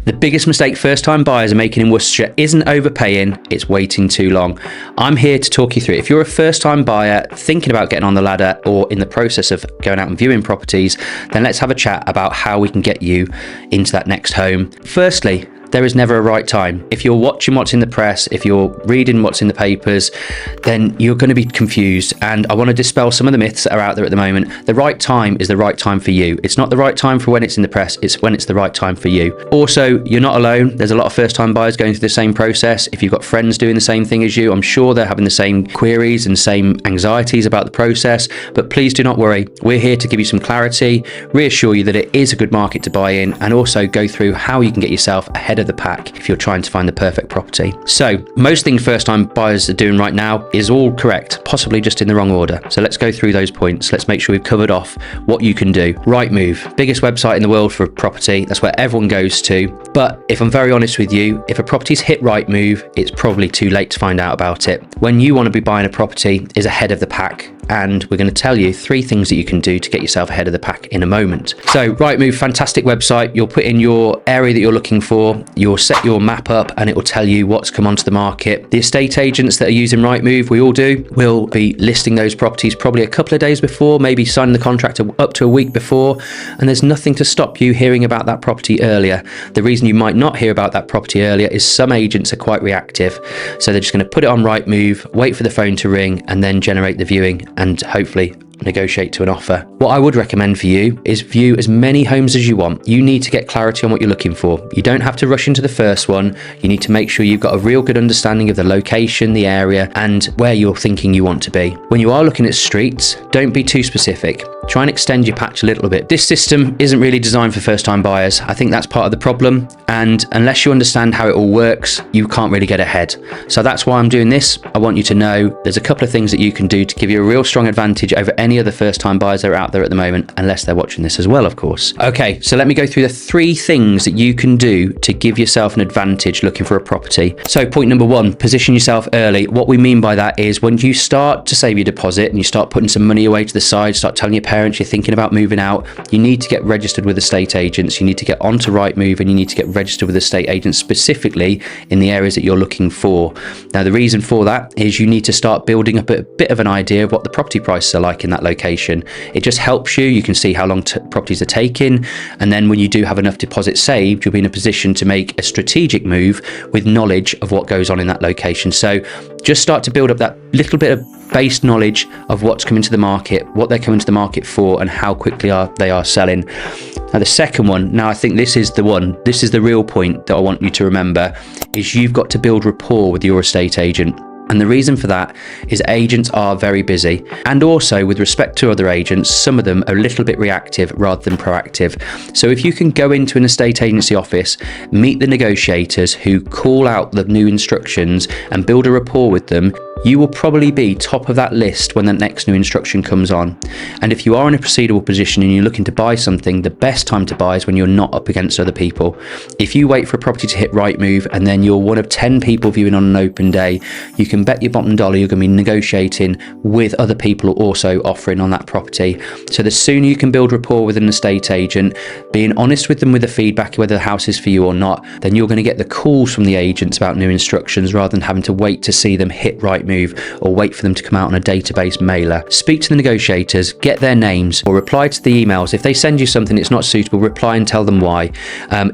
The biggest mistake first-time buyers are making in Worcestershire isn't overpaying, it's waiting too long. I'm here to talk you through it. If you're a first-time buyer thinking about getting on the ladder or in the process of going out and viewing properties, then let's have a chat about how we can get you into that next home. Firstly, there is never a right time. If you're watching what's in the press, if you're reading what's in the papers, then you're going to be confused. And I want to dispel some of the myths that are out there at the moment. The right time is the right time for you. It's not the right time for when it's in the press, it's when it's the right time for you. Also, you're not alone. There's a lot of first-time buyers going through the same process. If you've got friends doing the same thing as you, I'm sure they're having the same queries and same anxieties about the process. But please do not worry. We're here to give you some clarity, reassure you that it is a good market to buy in, and also go through how you can get yourself ahead of the pack if you're trying to find the perfect property. So most things first-time buyers are doing right now is all correct, possibly just in the wrong order. So let's go through those points. Let's make sure we've covered off what you can do. Rightmove, biggest website in the world for property. That's where everyone goes to. But if I'm very honest with you, if a property's hit Rightmove, it's probably too late to find out about it. When you want to be buying a property is ahead of the pack. And we're going to tell you 3 things that you can do to get yourself ahead of the pack in a moment. So Rightmove, fantastic website. You'll put in your area that you're looking for, you'll set your map up, and it will tell you what's come onto the market. The estate agents that are using Rightmove, we all do, will be listing those properties probably a couple of days before, maybe signing the contract up to a week before, and there's nothing to stop you hearing about that property earlier. The reason you might not hear about that property earlier is some agents are quite reactive. So they're just going to put it on Rightmove, wait for the phone to ring, and then generate the viewing and hopefully negotiate to an offer. What I would recommend for you is view as many homes as you want. You need to get clarity on what you're looking for. You don't have to rush into the first one. You need to make sure you've got a real good understanding of the location, the area, and where you're thinking you want to be. When you are looking at streets, don't be too specific. Try and extend your patch a little bit. This system isn't really designed for first-time buyers. I think that's part of the problem. And unless you understand how it all works, you can't really get ahead. So that's why I'm doing this. I want you to know there's a couple of things that you can do to give you a real strong advantage over any other first-time buyers that are out there at the moment, unless they're watching this as well, of course. Okay, so let me go through the 3 things that you can do to give yourself an advantage looking for a property. So point number 1, position yourself early. What we mean by that is when you start to save your deposit and you start putting some money away to the side, start telling your parents you're thinking about moving out, you need to get registered with estate agents, you need to get onto Rightmove, and you need to get registered with estate agents specifically in the areas that you're looking for. Now the reason for that is you need to start building up a bit of an idea of what the property prices are like in that location. It just helps you can see how long properties are taking, and then when you do have enough deposit saved, you'll be in a position to make a strategic move with knowledge of what goes on in that location. So just start to build up that little bit of base knowledge of what's coming to the market, what they're coming to the market for, and how quickly they are selling. Now the second one, now I think this is the real point that I want you to remember, is you've got to build rapport with your estate agent. And the reason for that is agents are very busy, and also with respect to other agents, some of them are a little bit reactive rather than proactive. So if you can go into an estate agency office, meet the negotiators who call out the new instructions and build a rapport with them, you will probably be top of that list when the next new instruction comes on. And if you are in a proceedable position and you're looking to buy something, the best time to buy is when you're not up against other people. If you wait for a property to hit Rightmove and then you're one of 10 people viewing on an open day, you can bet your bottom dollar you're going to be negotiating with other people also offering on that property. So the sooner you can build rapport with an estate agent, being honest with them with the feedback, whether the house is for you or not, then you're going to get the calls from the agents about new instructions rather than having to wait to see them hit Rightmove or wait for them to come out on a database mailer. Speak to the negotiators, get their names, or reply to the emails. If they send you something that's not suitable, reply and tell them why.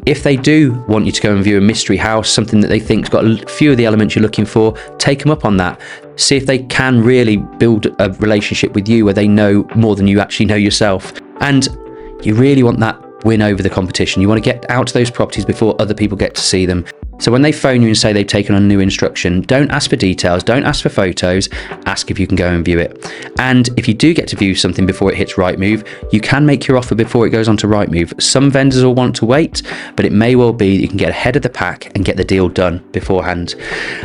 If they do want you to go and view a mystery house, something that they think's got a few of the elements you're looking for, take them up on that. See if they can really build a relationship with you where they know more than you actually know yourself. And you really want that win over the competition. You want to get out to those properties before other people get to see them. So when they phone you and say they've taken on a new instruction, don't ask for details, don't ask for photos, ask if you can go and view it. And if you do get to view something before it hits Rightmove, you can make your offer before it goes on to Rightmove. Some vendors will want to wait, but it may well be that you can get ahead of the pack and get the deal done beforehand.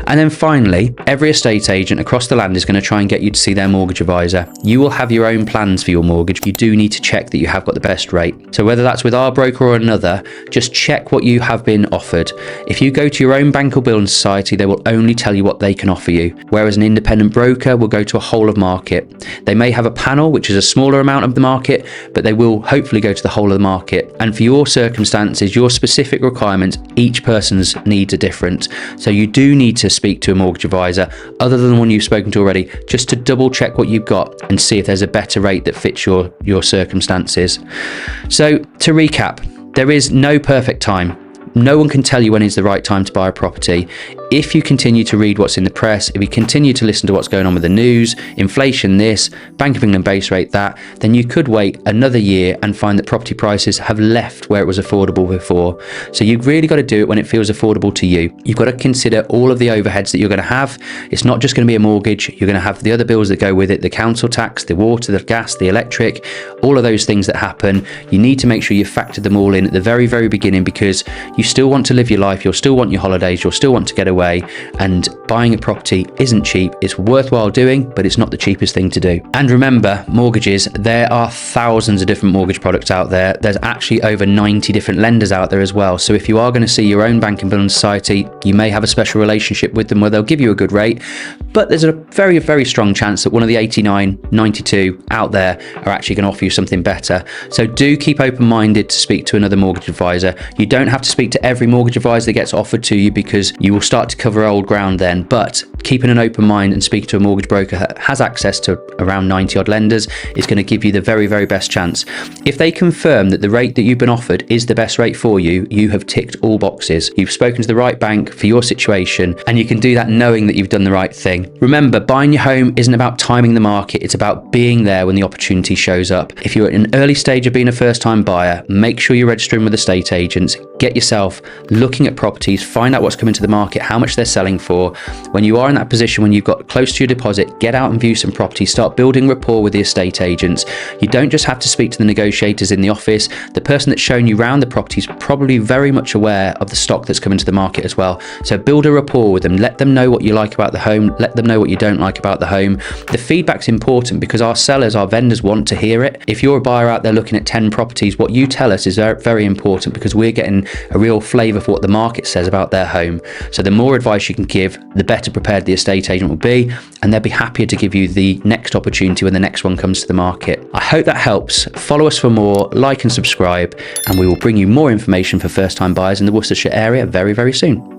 And then finally, every estate agent across the land is going to try and get you to see their mortgage advisor. You will have your own plans for your mortgage. You do need to check that you have got the best rate. So whether that's with our broker or another, just check what you have been offered. If you go go to your own bank or building society, they will only tell you what they can offer you, whereas an independent broker will go to a whole of market. They may have a panel, which is a smaller amount of the market, but they will hopefully go to the whole of the market. And for your circumstances, your specific requirements, each person's needs are different. So you do need to speak to a mortgage advisor, other than the one you've spoken to already, just to double check what you've got and see if there's a better rate that fits your circumstances. So to recap, there is no perfect time. No one can tell you when is the right time to buy a property. If you continue to read what's in the press, if you continue to listen to what's going on with the news, inflation this, Bank of England base rate that, then you could wait another year and find that property prices have left where it was affordable before. So you've really got to do it when it feels affordable to you. You've got to consider all of the overheads that you're going to have. It's not just going to be a mortgage. You're going to have the other bills that go with it, the council tax, the water, the gas, the electric, all of those things that happen. You need to make sure you've factored them all in at the very, very beginning, because you still want to live your life, you'll still want your holidays, you'll still want to get away, and buying a property isn't cheap. It's worthwhile doing, but it's not the cheapest thing to do. And remember, mortgages, there are thousands of different mortgage products out there. There's actually over 90 different lenders out there as well. So if you are going to see your own bank and building society, you may have a special relationship with them where they'll give you a good rate, but there's a very, very strong chance that one of the 89, 92 out there are actually going to offer you something better. So do keep open-minded to speak to another mortgage advisor. You don't have to speak to every mortgage advisor that gets offered to you, because you will start to cover old ground then, but keeping an open mind and speaking to a mortgage broker that has access to around 90 odd lenders is going to give you the very, very best chance. If they confirm that the rate that you've been offered is the best rate for you, you have ticked all boxes. You've spoken to the right bank for your situation, and you can do that knowing that you've done the right thing. Remember, buying your home isn't about timing the market, it's about being there when the opportunity shows up. If you're at an early stage of being a first-time buyer, make sure you're registering with estate agents, get yourself looking at properties, find out what's coming to the market, how much they're selling for. When you are in that position, when you've got close to your deposit, get out and view some properties, start building rapport with the estate agents. You don't just have to speak to the negotiators in the office. The person that's shown you around the property is probably very much aware of the stock that's coming to the market as well. So build a rapport with them, let them know what you like about the home, let them know what you don't like about the home. The feedback's important because our sellers, our vendors want to hear it. If you're a buyer out there looking at 10 properties, what you tell us is very important, because we're getting a real flavour for what the market says about their home. So the more advice you can give, the better prepared the estate agent will be, and they'll be happier to give you the next opportunity when the next one comes to the market. I hope that helps. Follow us for more, like and subscribe, and we will bring you more information for first-time buyers in the Worcestershire area very, very soon.